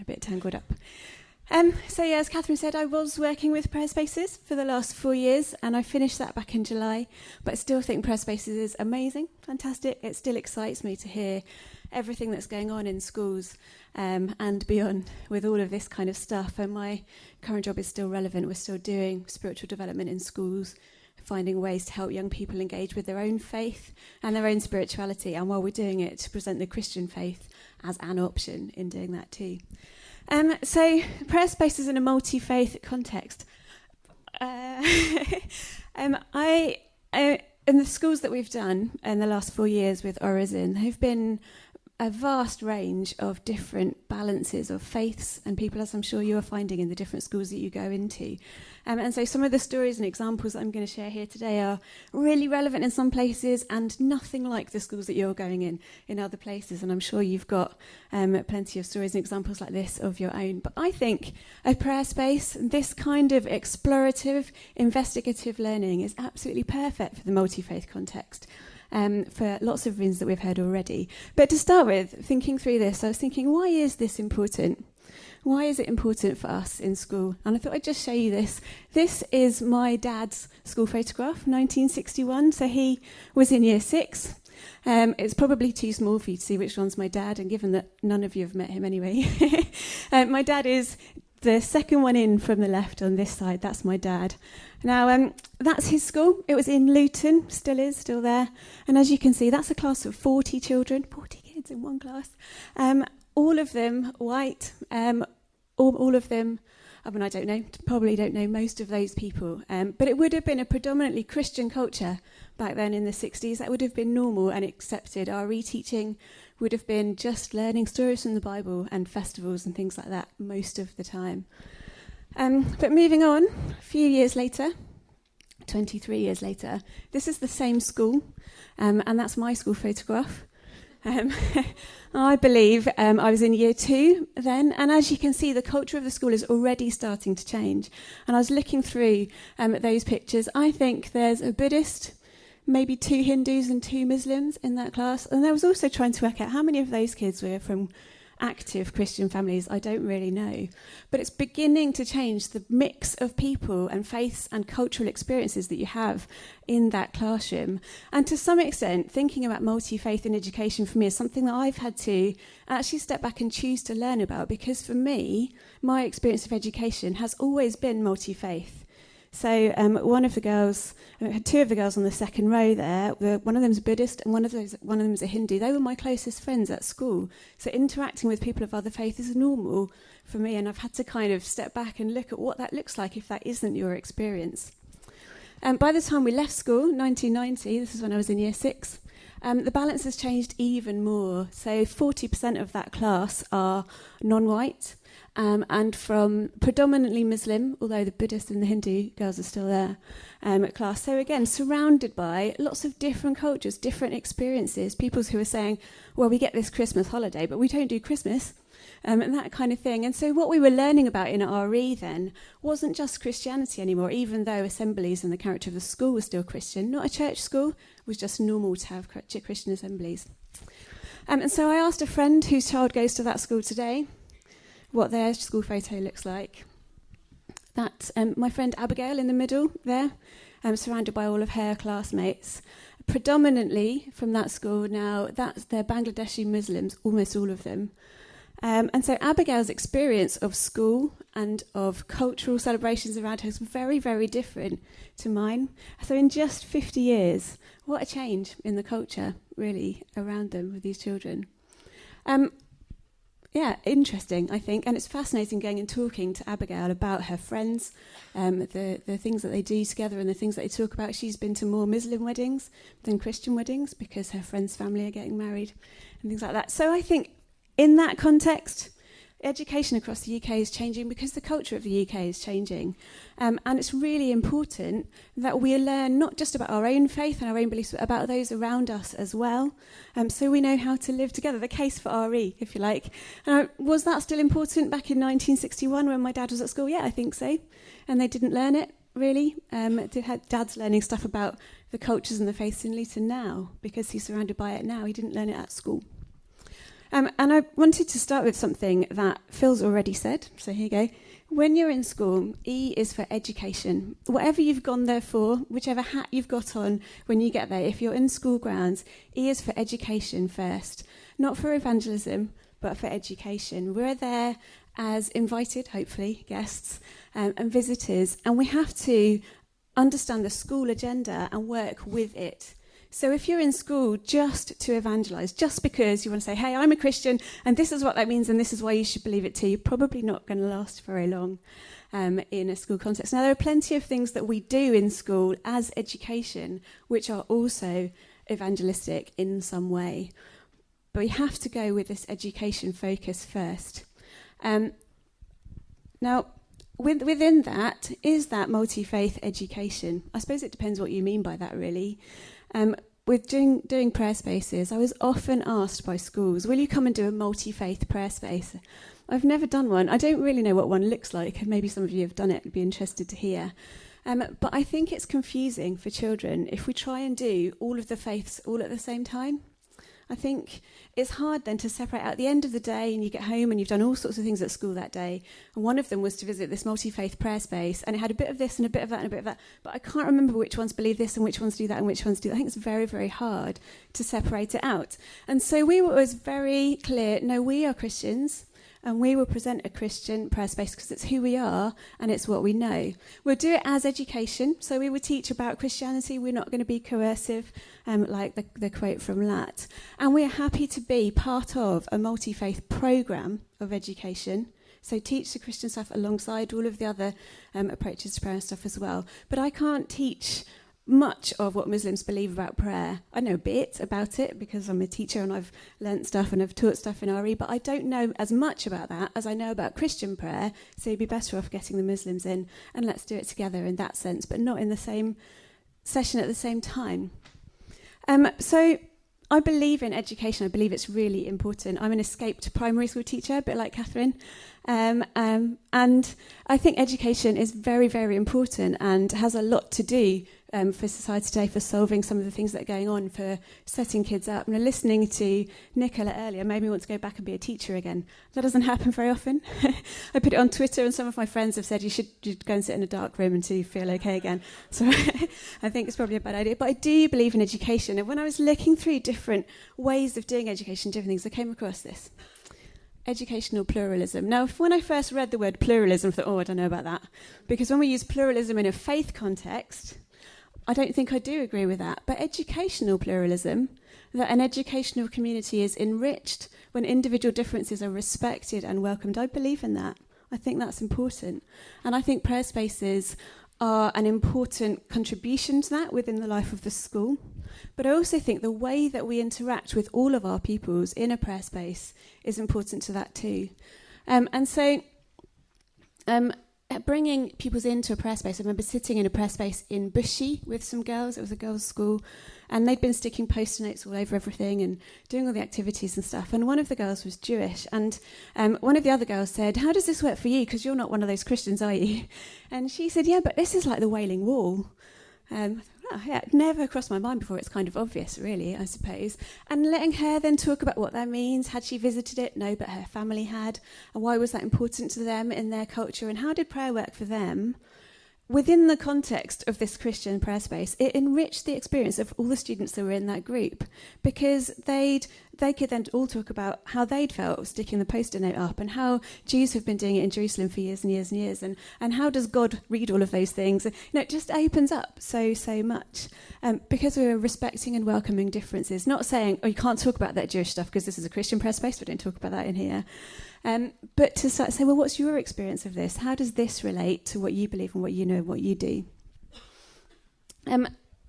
a bit tangled up. As Catherine said, I was working with Prayer Spaces for the last 4 years, and I finished that back in July, but I still think Prayer Spaces is amazing, fantastic. It still excites me to hear everything that's going on in schools and beyond with all of this kind of stuff, and my current job is still relevant. We're still doing spiritual development in schools, finding ways to help young people engage with their own faith and their own spirituality, and while we're doing it, to present the Christian faith as an option in doing that too. Prayer Spaces in a multi-faith context. In the schools that we've done in the last 4 years with Origin, there have been a vast range of different balances of faiths and people, as I'm sure you are finding in the different schools that you go into. And so some of the stories and examples that I'm going to share here today are really relevant in some places and nothing like the schools that you're going in other places. And I'm sure you've got plenty of stories and examples like this of your own. But I think a prayer space, this kind of explorative, investigative learning is absolutely perfect for the multi-faith context. For lots of reasons that we've heard already. But to start with, thinking through this, I was thinking, why is this important? Why is it important for us in school? And I thought I'd just show you this. This is my dad's school photograph, 1961. So he was in year 6. It's probably too small for you to see which one's my dad, and given that none of you have met him anyway. My dad is the second one in from the left on this side. That's my dad. Now, that's his school. It was in Luton, still there. And as you can see, that's a class of 40 children, 40 kids in one class. All of them white, all of them, I mean, I don't know, probably don't know most of those people. But it would have been a predominantly Christian culture back then in the 60s. That would have been normal and accepted. Our reteaching would have been just learning stories from the Bible and festivals and things like that most of the time. But moving on, a few years later, 23 years later, this is the same school, and that's my school photograph. I believe I was in year 2 then, and as you can see, the culture of the school is already starting to change. And I was looking through those pictures. I think there's a Buddhist, maybe 2 Hindus and 2 Muslims in that class. And I was also trying to work out how many of those kids were from active Christian families. I don't really know. But it's beginning to change the mix of people and faiths and cultural experiences that you have in that classroom. And to some extent, thinking about multi-faith in education for me is something that I've had to actually step back and choose to learn about, because for me, my experience of education has always been multi-faith. So one of the girls, I had 2 of the girls on the second row there. One of them's Buddhist and one of them's a Hindu. They were my closest friends at school. So interacting with people of other faiths is normal for me, and I've had to kind of step back and look at what that looks like if that isn't your experience. By the time we left school, 1990, this is when I was in year 6, the balance has changed even more. So 40% of that class are non-white, and from predominantly Muslim, although the Buddhist and the Hindu girls are still there, at class. So again, surrounded by lots of different cultures, different experiences, people who are saying, well, we get this Christmas holiday, but we don't do Christmas, and that kind of thing. And so what we were learning about in RE then wasn't just Christianity anymore, even though assemblies and the character of the school was still Christian. Not a church school, it was just normal to have Christian assemblies. And so I asked a friend whose child goes to that school today what their school photo looks like. That's my friend Abigail in the middle there, surrounded by all of her classmates. Predominantly from that school now, they're Bangladeshi Muslims, almost all of them. And so Abigail's experience of school and of cultural celebrations around her is very, very different to mine. So in just 50 years, what a change in the culture, really, around them with these children. Yeah, interesting, I think, and it's fascinating going and talking to Abigail about her friends, the things that they do together and the things that they talk about. She's been to more Muslim weddings than Christian weddings because her friends' family are getting married and things like that. So I think in that context, education across the UK is changing because the culture of the UK is changing. And it's really important that we learn not just about our own faith and our own beliefs, but about those around us as well. So we know how to live together, the case for RE, if you like. Was that still important back in 1961 when my dad was at school? Yeah, I think so. And they didn't learn it, really. Dad's learning stuff about the cultures and the faiths in Luton now because he's surrounded by it now. He didn't learn it at school. And I wanted to start with something that Phil's already said. So here you go. When you're in school, E is for education. Whatever you've gone there for, whichever hat you've got on when you get there, if you're in school grounds, E is for education first. Not for evangelism, but for education. We're there as invited, hopefully, guests and visitors, and we have to understand the school agenda and work with it. So if you're in school just to evangelise, just because you want to say, hey, I'm a Christian, and this is what that means, and this is why you should believe it too, you're probably not going to last very long in a school context. Now, there are plenty of things that we do in school as education, which are also evangelistic in some way. But we have to go with this education focus first. Now, within that, is that multi-faith education? I suppose it depends what you mean by that, really. With doing prayer spaces, I was often asked by schools, will you come and do a multi-faith prayer space? I've never done one. I don't really know what one looks like. Maybe some of you have done it. I'd be interested to hear. But I think it's confusing for children if we try and do all of the faiths all at the same time. I think it's hard then to separate out at the end of the day, and you get home and you've done all sorts of things at school that day. And one of them was to visit this multi-faith prayer space, and it had a bit of this and a bit of that and a bit of that. But I can't remember which ones believe this and which ones do that and which ones do that. I think it's very, very hard to separate it out. And so we were always very clear, no, we are Christians, and we will present a Christian prayer space because it's who we are and it's what we know. We'll do it as education, so we would teach about Christianity. We're not going to be coercive, like the quote from Lat. And we're happy to be part of a multi-faith programme of education, so teach the Christian stuff alongside all of the other approaches to prayer and stuff as well. But I can't teach much of what Muslims believe about prayer. I know a bit about it because I'm a teacher and I've learnt stuff and I've taught stuff in RE, but I don't know as much about that as I know about Christian prayer, so you'd be better off getting the Muslims in and let's do it together in that sense, but not in the same session at the same time. So I believe in education. I believe it's really important. I'm an escaped primary school teacher, a bit like Catherine. And I think education is very, very important and has a lot to do for society today, for solving some of the things that are going on, for setting kids up. And listening to Nicola earlier made me want to go back and be a teacher again. That doesn't happen very often. I put it on Twitter and some of my friends have said you should go and sit in a dark room until you feel okay again. So I think it's probably a bad idea. But I do believe in education. And when I was looking through different ways of doing education, different things, I came across this. Educational pluralism. Now, when I first read the word pluralism, I thought, I don't know about that. Because when we use pluralism in a faith context, I don't think I do agree with that. But educational pluralism, that an educational community is enriched when individual differences are respected and welcomed, I believe in that. I think that's important. And I think prayer spaces are an important contribution to that within the life of the school. But I also think the way that we interact with all of our pupils in a prayer space is important to that too. And so bringing pupils into a prayer space, I remember sitting in a prayer space in Bushy with some girls. It was a girls' school. And they'd been sticking post-it notes all over everything and doing all the activities and stuff. And one of the girls was Jewish. And one of the other girls said, how does this work for you? Because you're not one of those Christians, are you? And she said, yeah, but this is like the Wailing Wall. It never crossed my mind before. It's kind of obvious, really, I suppose. And letting her then talk about what that means. Had she visited it? No, but her family had. And why was that important to them in their culture? And how did prayer work for them? Within the context of this Christian prayer space, it enriched the experience of all the students that were in that group, because they could then all talk about how they'd felt sticking the post-it note up and how Jews have been doing it in Jerusalem for years and years and years, and how does God read all of those things? It just opens up so much because we were respecting and welcoming differences, not saying, you can't talk about that Jewish stuff because this is a Christian prayer space, we don't talk about that in here. But to start say, well, what's your experience of this? How does this relate to what you believe and what you know and what you do?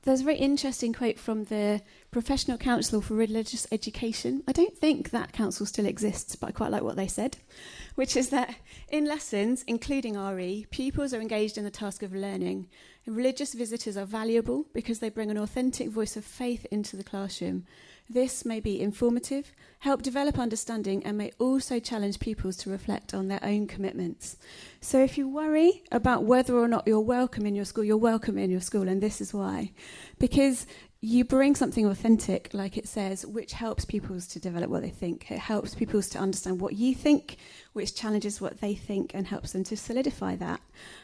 There's a very interesting quote from the Professional Council for Religious Education. I don't think that council still exists, but I quite like what they said, which is that in lessons, including RE, pupils are engaged in the task of learning. And religious visitors are valuable because they bring an authentic voice of faith into the classroom. This may be informative, help develop understanding, and may also challenge pupils to reflect on their own commitments. So if you worry about whether or not you're welcome in your school, you're welcome in your school, and this is why. Because you bring something authentic, like it says, which helps pupils to develop what they think. It helps pupils to understand what you think, which challenges what they think and helps them to solidify that.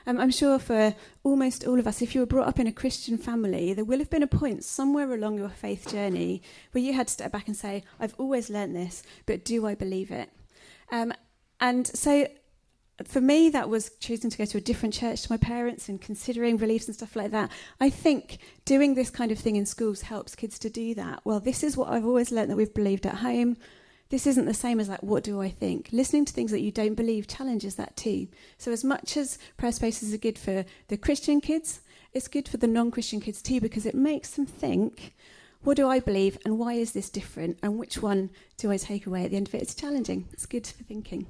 I'm sure for almost all of us, if you were brought up in a Christian family, there will have been a point somewhere along your faith journey where you had to step back and say, I've always learnt this, but do I believe it? And so for me, that was choosing to go to a different church to my parents and considering beliefs and stuff like that. I think doing this kind of thing in schools helps kids to do that. Well, this is what I've always learnt that we've believed at home. This isn't the same as like, what do I think? Listening to things that you don't believe challenges that too. So as much as prayer spaces are good for the Christian kids, it's good for the non-Christian kids too, because it makes them think, what do I believe and why is this different? And which one do I take away at the end of it? It's challenging. It's good for thinking.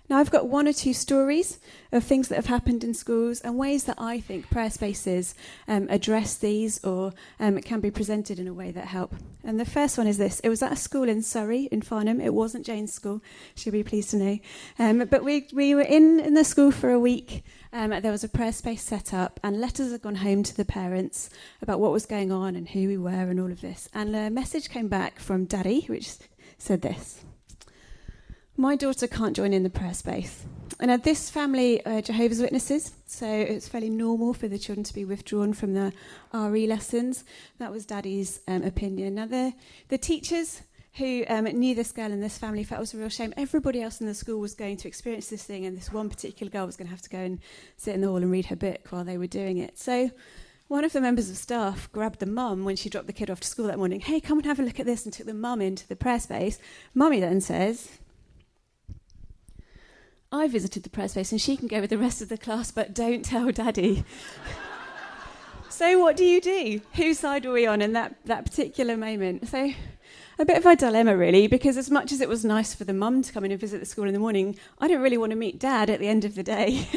Now, I've got one or two stories of things that have happened in schools and ways that I think prayer spaces address these or can be presented in a way that help. And the first one is this. It was at a school in Surrey, in Farnham. It wasn't Jane's school. She'll be pleased to know. But we were in the school for a week. There was a prayer space set up and letters had gone home to the parents about what was going on and who we were and all of this. And a message came back from Daddy, which said this. My daughter can't join in the prayer space. And this family are Jehovah's Witnesses, so it's fairly normal for the children to be withdrawn from the RE lessons. That was Daddy's opinion. Now, the teachers who knew this girl and this family felt it was a real shame. Everybody else in the school was going to experience this thing, and this one particular girl was going to have to go and sit in the hall and read her book while they were doing it. So one of the members of staff grabbed the mum when she dropped the kid off to school that morning. Hey, come and have a look at this, and took the mum into the prayer space. Mummy then says, I visited the prayer space and she can go with the rest of the class, but don't tell Daddy. So what do? Whose side were we on in that particular moment? So a bit of a dilemma, really, because as much as it was nice for the mum to come in and visit the school in the morning, I don't really want to meet Dad at the end of the day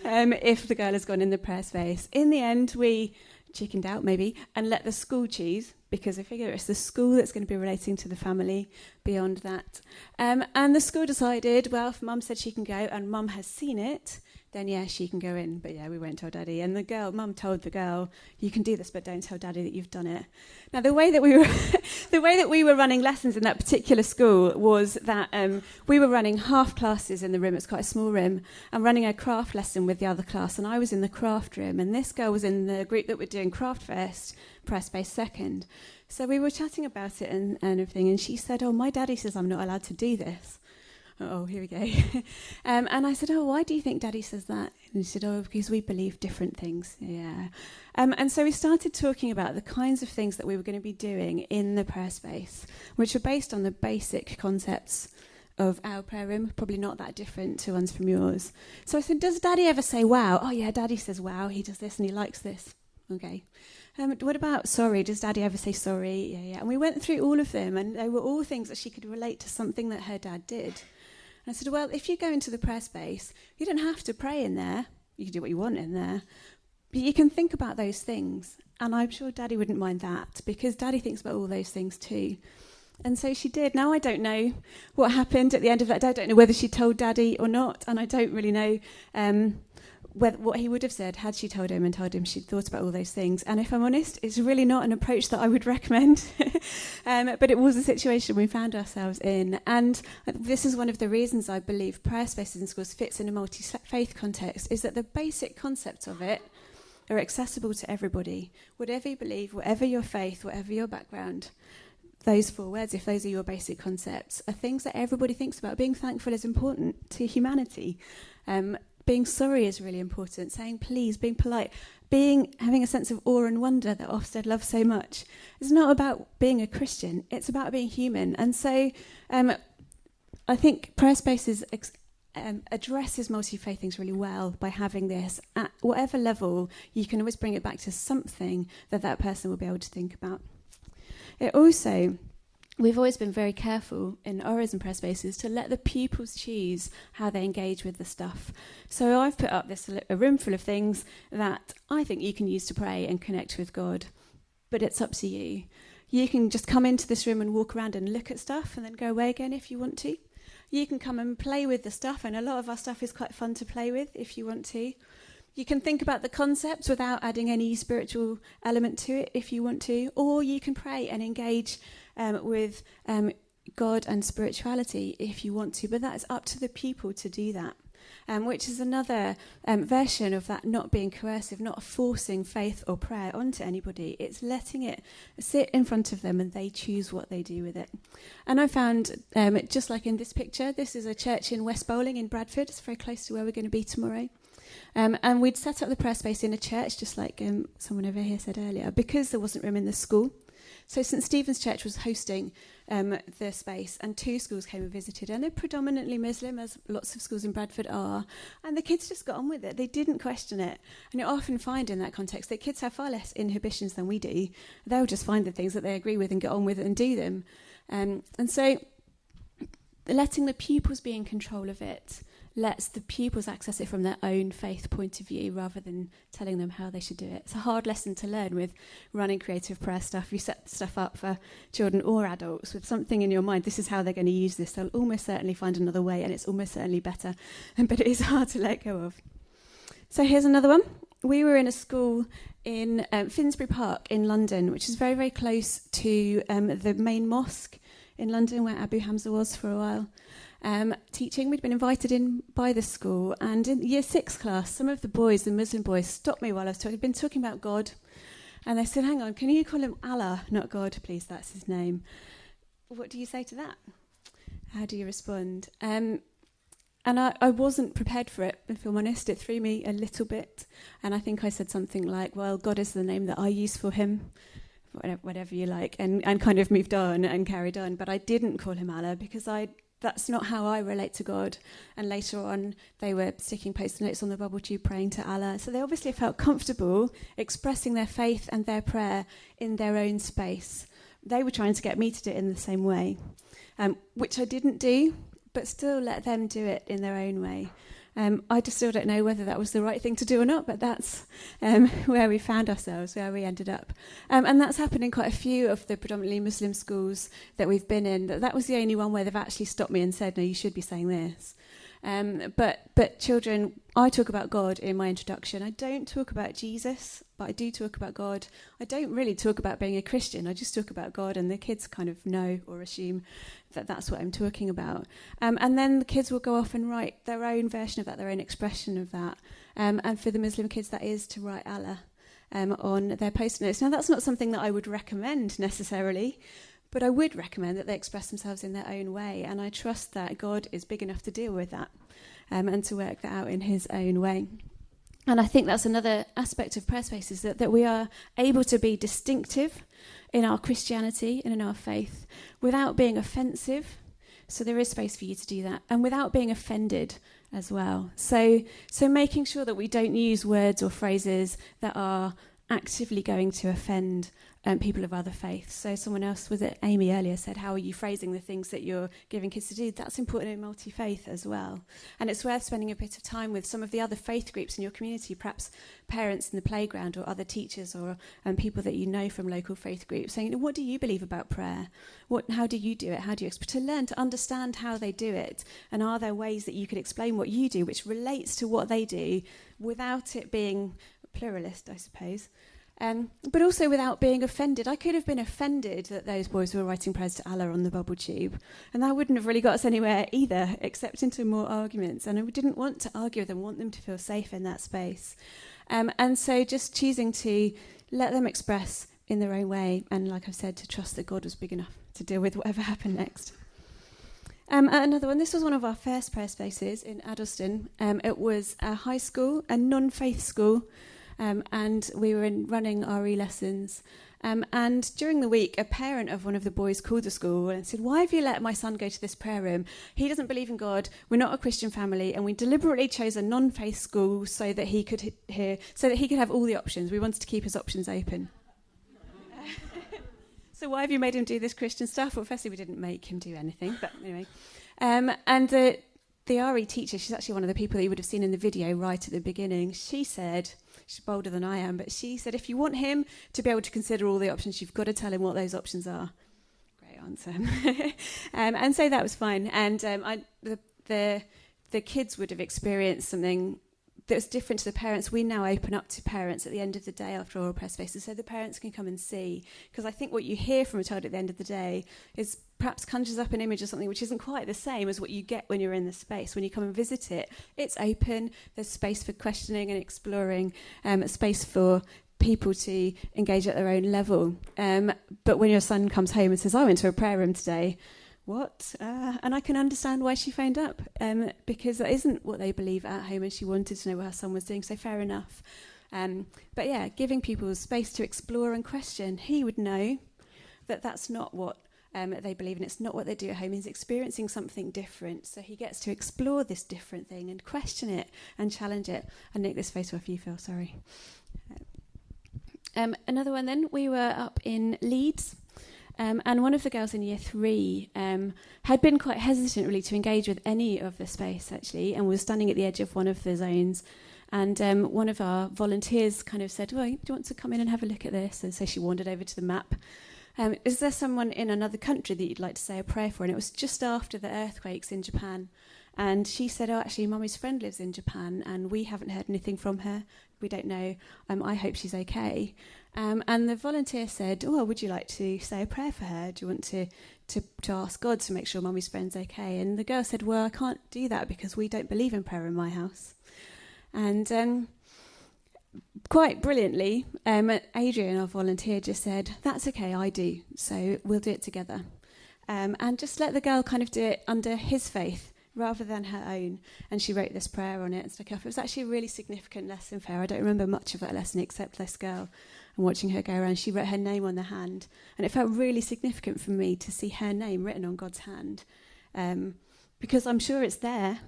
if the girl has gone in the prayer space. In the end, we chickened out, maybe, and let the school choose, because I figure it's the school that's going to be relating to the family beyond that. And the school decided, well, if Mum said she can go and Mum has seen it, then yeah, she can go in. But yeah, we won't tell Daddy. And Mum told the girl, you can do this, but don't tell Daddy that you've done it. Now, the way that we were running lessons in that particular school was that we were running half classes in the room. It's quite a small room. And running a craft lesson with the other class. And I was in the craft room. And this girl was in the group that were doing craft first, prayer space second. So we were chatting about it and everything. And she said, oh, my daddy says I'm not allowed to do this. Oh, here we go. And I said, oh, why do you think Daddy says that? And she said, oh, because we believe different things. Yeah. And so we started talking about the kinds of things that we were going to be doing in the prayer space, which were based on the basic concepts of our prayer room, probably not that different to ones from yours. So I said, does Daddy ever say wow? Oh, yeah, Daddy says wow. He does this and he likes this. Okay. What about sorry? Does Daddy ever say sorry? Yeah. And we went through all of them, and they were all things that she could relate to something that her dad did. I said, well, if you go into the prayer space, you don't have to pray in there. You can do what you want in there. But you can think about those things. And I'm sure Daddy wouldn't mind that, because Daddy thinks about all those things too. And so she did. Now, I don't know what happened at the end of that day. I don't know whether she told Daddy or not. And I don't really know what he would have said had she told him she'd thought about all those things. And if I'm honest, it's really not an approach that I would recommend. But it was a situation we found ourselves in. And this is one of the reasons I believe prayer spaces in schools fits in a multi-faith context, is that the basic concepts of it are accessible to everybody. Whatever you believe, whatever your faith, whatever your background, those 4 words, if those are your basic concepts, are things that everybody thinks about. Being thankful is important to humanity. Being sorry is really important. Saying please, being polite, having a sense of awe and wonder that Ofsted loves so much. It's not about being a Christian. It's about being human. And so I think prayer spaces addresses multi-faith things really well by having this at whatever level. You can always bring it back to something that person will be able to think about. It also, we've always been very careful in Orison prayer spaces to let the pupils choose how they engage with the stuff. So I've put up a room full of things that I think you can use to pray and connect with God, but it's up to you. You can just come into this room and walk around and look at stuff and then go away again if you want to. You can come and play with the stuff, and a lot of our stuff is quite fun to play with if you want to. You can think about the concepts without adding any spiritual element to it if you want to, or you can pray and engage with God and spirituality if you want to, but that's up to the pupil to do that, which is another version of that not being coercive, not forcing faith or prayer onto anybody. It's letting it sit in front of them and they choose what they do with it. And I found, just like in this picture, this is a church in West Bowling in Bradford. It's very close to where we're going to be tomorrow. And we'd set up the prayer space in a church, just like someone over here said earlier, because there wasn't room in the school. So St Stephen's Church was hosting the space, and 2 schools came and visited, and they're predominantly Muslim, as lots of schools in Bradford are, and the kids just got on with it. They didn't question it. And you often find in that context that kids have far less inhibitions than we do. They'll just find the things that they agree with and get on with it and do them. And so letting the pupils be in control of it lets the pupils access it from their own faith point of view rather than telling them how they should do it. It's a hard lesson to learn with running creative prayer stuff. You set stuff up for children or adults with something in your mind. This is how they're going to use this. They'll almost certainly find another way, and it's almost certainly better. But it is hard to let go of. So here's another one. We were in a school in Finsbury Park in London, which is very, very close to the main mosque in London where Abu Hamza was for a while. Teaching. We'd been invited in by the school, and in year 6 class, some of the boys, the Muslim boys, stopped me while I was talking. I'd been talking about God, and they said, hang on, can you call him Allah, not God, please? That's his name. What do you say to that? How do you respond? And I wasn't prepared for it, if I'm honest. It threw me a little bit, and I think I said something like, well, God is the name that I use for him, whatever you like, and kind of moved on and carried on. But I didn't call him Allah because that's not how I relate to God. And later on, they were sticking post-it notes on the bubble tube praying to Allah. So they obviously felt comfortable expressing their faith and their prayer in their own space. They were trying to get me to do it in the same way, which I didn't do, but still let them do it in their own way. I just still don't know whether that was the right thing to do or not, but that's where we found ourselves, where we ended up. And that's happened in quite a few of the predominantly Muslim schools that we've been in. That was the only one where they've actually stopped me and said, no, you should be saying this. But children, I talk about God in my introduction. I don't talk about Jesus, but I do talk about God. I don't really talk about being a Christian. I just talk about God, and the kids kind of know or assume that that's what I'm talking about. And then the kids will go off and write their own version of that, their own expression of that. And for the Muslim kids, that is to write Allah on their post-it notes. Now, that's not something that I would recommend necessarily, but I would recommend that they express themselves in their own way, and I trust that God is big enough to deal with that and to work that out in his own way. And I think that's another aspect of prayer spaces, that we are able to be distinctive in our Christianity and in our faith without being offensive. So there is space for you to do that, and without being offended as well. So making sure that we don't use words or phrases that are actively going to offend people of other faiths. So someone else, was it Amy earlier, said, how are you phrasing the things that you're giving kids to do? That's important in multi-faith as well. And it's worth spending a bit of time with some of the other faith groups in your community, perhaps parents in the playground or other teachers or people that you know from local faith groups, saying, what do you believe about prayer? How do you do it? How do you to learn to understand how they do it? And are there ways that you could explain what you do, which relates to what they do, without it being pluralist, I suppose? But also without being offended. I could have been offended that those boys were writing prayers to Allah on the bubble tube, and that wouldn't have really got us anywhere either, except into more arguments. And I didn't want to argue with them, want them to feel safe in that space. And so just choosing to let them express in their own way, and like I've said, to trust that God was big enough to deal with whatever happened next. Another one, this was one of our first prayer spaces in Addleston. It was a high school, a non-faith school, and we were running RE lessons. And during the week, a parent of one of the boys called the school and said, why have you let my son go to this prayer room? He doesn't believe in God. We're not a Christian family, and we deliberately chose a non-faith school so that he could have all the options. We wanted to keep his options open. So why have you made him do this Christian stuff? Well, firstly, we didn't make him do anything, but anyway. And the RE teacher, she's actually one of the people that you would have seen in the video right at the beginning. She said, she's bolder than I am, but she said, if you want him to be able to consider all the options, you've got to tell him what those options are. Great answer. And so that was fine. And the kids would have experienced something that was different to the parents, we now open up to parents at the end of the day after oral prayer spaces so the parents can come and see. Because I think what you hear from a child at the end of the day is perhaps conjures up an image of something which isn't quite the same as what you get when you're in the space. When you come and visit it, it's open, there's space for questioning and exploring, space for people to engage at their own level. But when your son comes home and says, I went to a prayer room today, what? And I can understand why she phoned up, because that isn't what they believe at home, and she wanted to know what her son was doing, so fair enough. But yeah, giving people space to explore and question. He would know that that's not what they believe, and it's not what they do at home. He's experiencing something different, so he gets to explore this different thing and question it and challenge it. I nicked this photo off you, Phil, sorry. Another one then, we were up in Leeds, and one of the girls in year 3 had been quite hesitant really to engage with any of the space actually, and was standing at the edge of one of the zones, and one of our volunteers kind of said, well, do you want to come in and have a look at this? And so she wandered over to the map. Is there someone in another country that you'd like to say a prayer for? And it was just after the earthquakes in Japan. And she said, oh, actually, Mummy's friend lives in Japan and we haven't heard anything from her. We don't know. I hope she's okay. And the volunteer said, oh, well, would you like to say a prayer for her? Do you want to ask God to make sure Mummy's friend's okay? And the girl said, well, I can't do that because we don't believe in prayer in my house. And quite brilliantly, Adrian, our volunteer, just said, that's okay, I do. So we'll do it together. And just let the girl kind of do it under his faith rather than her own. And she wrote this prayer on it and stuck it off. It was actually a really significant lesson for her. I don't remember much of that lesson except this girl and watching her go around. She wrote her name on the hand. And it felt really significant for me to see her name written on God's hand. Because I'm sure it's there,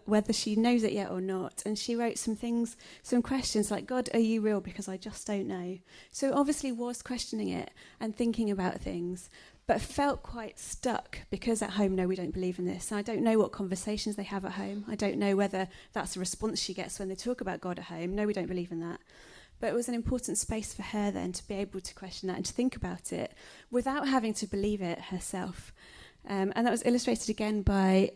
whether she knows it yet or not. And she wrote some things, some questions like, God, are you real? Because I just don't know. So obviously was questioning it and thinking about things, but felt quite stuck because at home, no, we don't believe in this. And I don't know what conversations they have at home. I don't know whether that's the response she gets when they talk about God at home. No, we don't believe in that. But it was an important space for her then to be able to question that and to think about it without having to believe it herself. And that was illustrated again by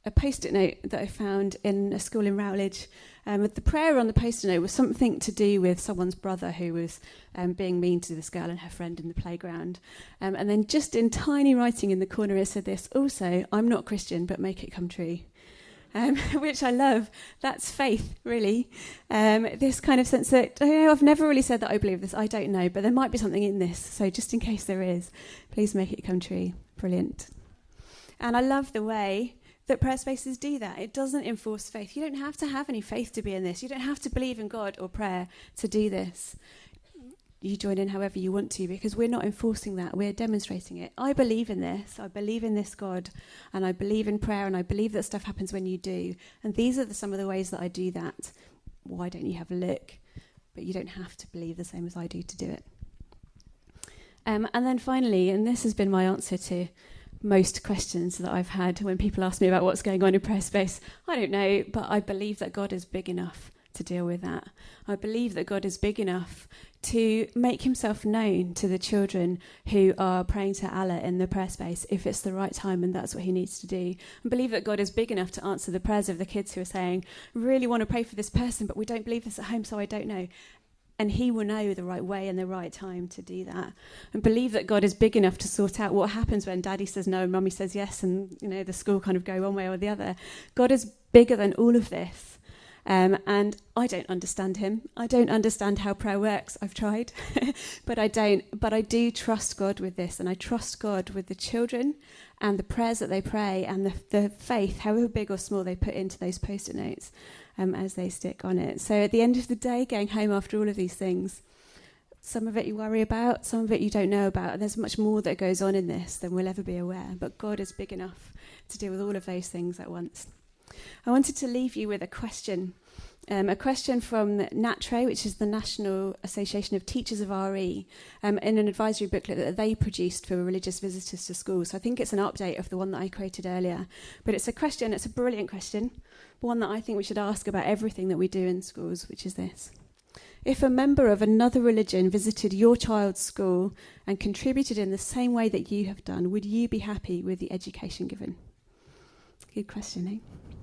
a post-it note that I found in a school in Rowledge. The prayer on the post-it note was something to do with someone's brother who was being mean to this girl and her friend in the playground. And then just in tiny writing in the corner it said this, also, I'm not Christian, but make it come true. Which I love. That's faith, really. This kind of sense that, I've never really said that I believe this, I don't know, but there might be something in this. So just in case there is, please make it come true. Brilliant. And I love the way that prayer spaces do that. It doesn't enforce faith. You don't have to have any faith to be in this. You don't have to believe in God or prayer to do this. You join in however you want to, because we're not enforcing that. We're demonstrating it. I believe in this. I believe in this God, and I believe in prayer, and I believe that stuff happens when you do. And these are some of the ways that I do that. Why don't you have a look? But you don't have to believe the same as I do to do it. And then finally, and this has been my answer to most questions that I've had when people ask me about what's going on in prayer space, I don't know, but I believe that God is big enough to deal with that. I believe that God is big enough to make himself known to the children who are praying to Allah in the prayer space if it's the right time and that's what he needs to do. I believe that God is big enough to answer the prayers of the kids who are saying, really want to pray for this person, but we don't believe this at home, so I don't know. And he will know the right way and the right time to do that. And believe that God is big enough to sort out what happens when daddy says no and mummy says yes and, the school kind of go one way or the other. God is bigger than all of this. And I don't understand him. I don't understand how prayer works. I've tried, but I don't. But I do trust God with this, and I trust God with the children and the prayers that they pray and the faith, however big or small, they put into those post-it notes as they stick on it. So at the end of the day, going home after all of these things, some of it you worry about, some of it you don't know about, and there's much more that goes on in this than we'll ever be aware. But God is big enough to deal with all of those things at once. I wanted to leave you with a question from NATRE, which is the National Association of Teachers of RE, in an advisory booklet that they produced for religious visitors to schools. So I think it's an update of the one that I quoted earlier. But it's a question, it's a brilliant question, one that I think we should ask about everything that we do in schools, which is this. If a member of another religion visited your child's school and contributed in the same way that you have done, would you be happy with the education given? Good question, eh?